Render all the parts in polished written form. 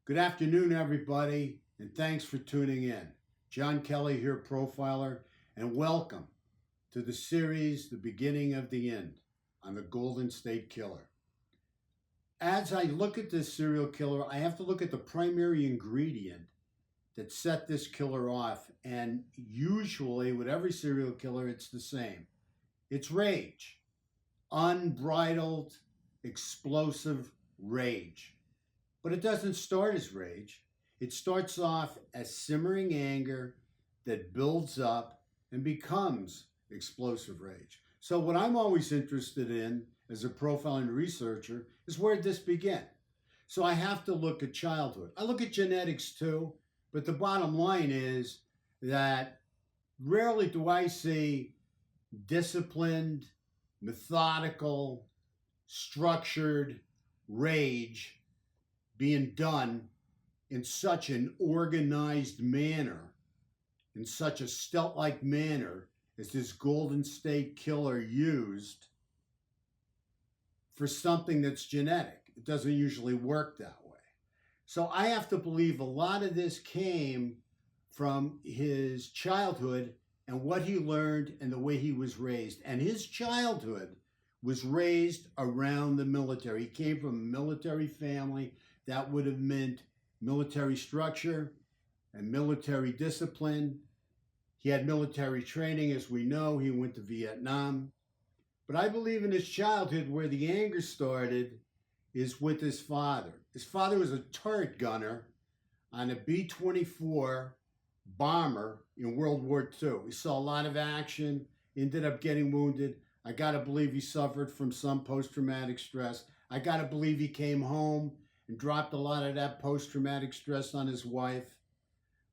Good afternoon, everybody, and thanks for tuning in. John Kelly here, profiler, and welcome to the series, The Beginning of the End, on the Golden State Killer. As I look at this serial killer, I have to look at the primary ingredient that set this killer off, and usually with every serial killer, it's the same. It's rage. Unbridled, explosive rage. But it doesn't start as rage. It starts off as simmering anger that builds up and becomes explosive rage. So what I'm always interested in as a profiling researcher is where did this begin? So I have to look at childhood. I look at genetics too, but the bottom line is that rarely do I see disciplined, methodical, structured rage being done in such an organized manner, in such a stealth-like manner as this Golden State Killer used for something that's genetic. It doesn't usually work that way. So I have to believe a lot of this came from his childhood and what he learned and the way he was raised. And his childhood was raised around the military. He came from a military family. That would have meant military structure and military discipline. He had military training, as we know. He went to Vietnam. But I believe in his childhood where the anger started is with his father. His father was a turret gunner on a B-24 bomber in World War II. He saw a lot of action, ended up getting wounded. I got to believe he suffered from some post-traumatic stress. I got to believe he came home and dropped a lot of that post-traumatic stress on his wife.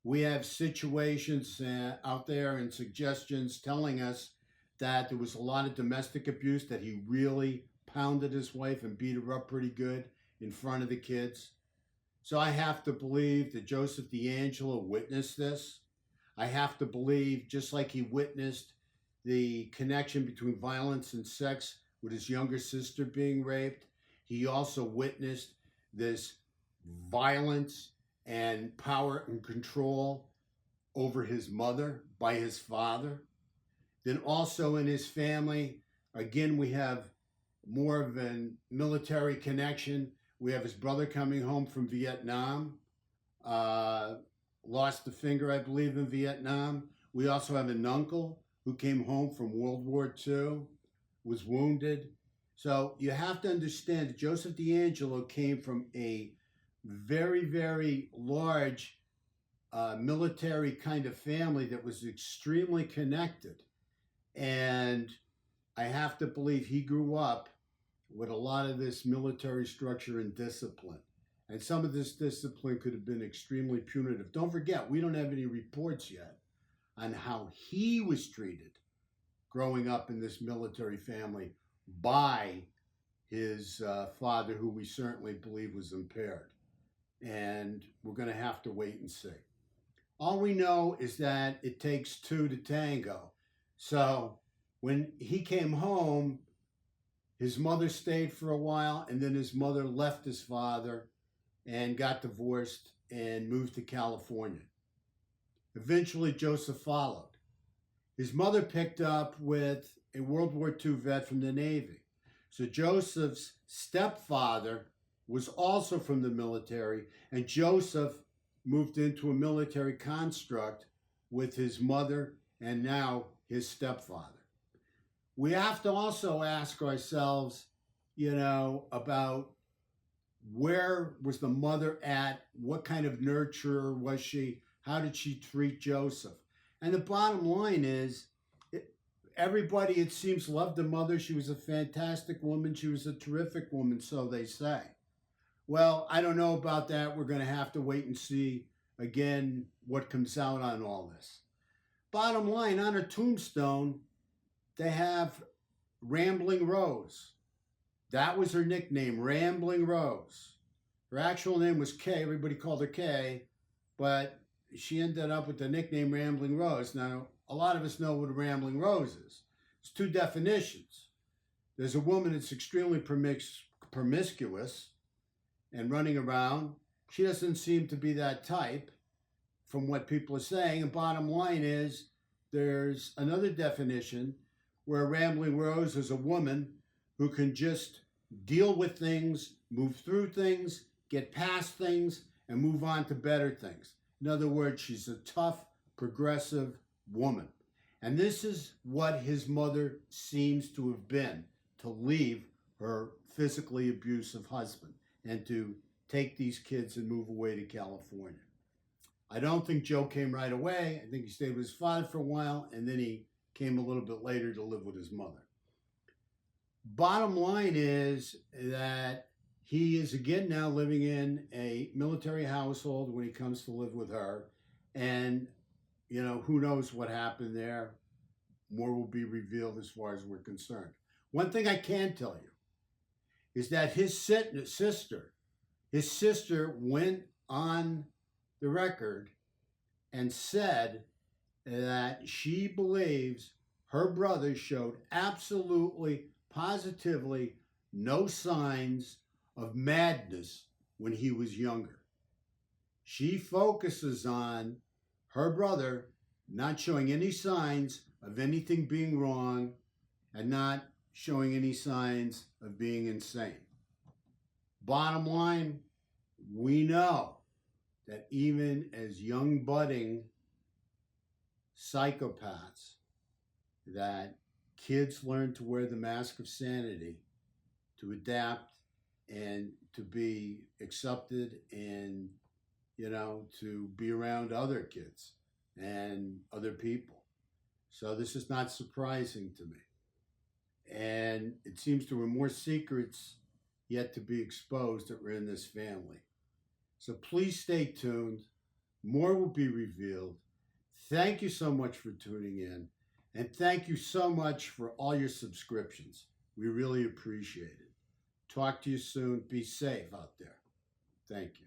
We have situations out there and suggestions telling us that there was a lot of domestic abuse, that he really pounded his wife and beat her up pretty good in front of the kids. So I have to believe that Joseph DeAngelo witnessed this. I have to believe, just like he witnessed the connection between violence and sex with his younger sister being raped, he also witnessed this violence and power and control over his mother by his father. Then also in his family, again, we have more of a military connection. We have his brother coming home from Vietnam, lost a finger, I believe, in Vietnam. We also have an uncle who came home from World War II, was wounded. So you have to understand that Joseph DeAngelo came from a very, very large military kind of family that was extremely connected. And I have to believe he grew up with a lot of this military structure and discipline. And some of this discipline could have been extremely punitive. Don't forget, we don't have any reports yet on how he was treated growing up in this military family by his father, who we certainly believe was impaired. And we're going to have to wait and see. All we know is that it takes two to tango. So when he came home, his mother stayed for a while, and then his mother left his father and got divorced and moved to California. Eventually, Joseph followed. His mother picked up with a World War II vet from the Navy. So Joseph's stepfather was also from the military, and Joseph moved into a military construct with his mother and now his stepfather. We have to also ask ourselves, about where was the mother at? What kind of nurturer was she? How did she treat Joseph? And the bottom line is, everybody, it seems, loved the mother. She was a fantastic woman. She was a terrific woman, so they say. Well, I don't know about that. We're going to have to wait and see, again, what comes out on all this. Bottom line, on her tombstone, they have Rambling Rose. That was her nickname, Rambling Rose. Her actual name was Kay. Everybody called her Kay, but she ended up with the nickname Rambling Rose. Now, a lot of us know what a Rambling Rose is. There's two definitions. There's a woman that's extremely promiscuous and running around. She doesn't seem to be that type from what people are saying. And bottom line is, there's another definition where Rambling Rose is a woman who can just deal with things, move through things, get past things, and move on to better things. In other words, she's a tough, progressive woman. And this is what his mother seems to have been, to leave her physically abusive husband and to take these kids and move away to California. I don't think Joe came right away. I think he stayed with his father for a while, and then he came a little bit later to live with his mother. Bottom line is that he is again now living in a military household when he comes to live with her. And, you know, who knows what happened there. More will be revealed as far as we're concerned. One thing I can tell you is that his sister went on the record and said that she believes her brother showed absolutely, positively no signs of madness when he was younger. She focuses on her brother not showing any signs of anything being wrong and not showing any signs of being insane. Bottom line, we know that even as young budding psychopaths, that kids learn to wear the mask of sanity, to adapt and to be accepted and, you know, to be around other kids and other people. So this is not surprising to me. And it seems there were more secrets yet to be exposed that were in this family. So please stay tuned. More will be revealed. Thank you so much for tuning in. And thank you so much for all your subscriptions. We really appreciate it. Talk to you soon. Be safe out there. Thank you.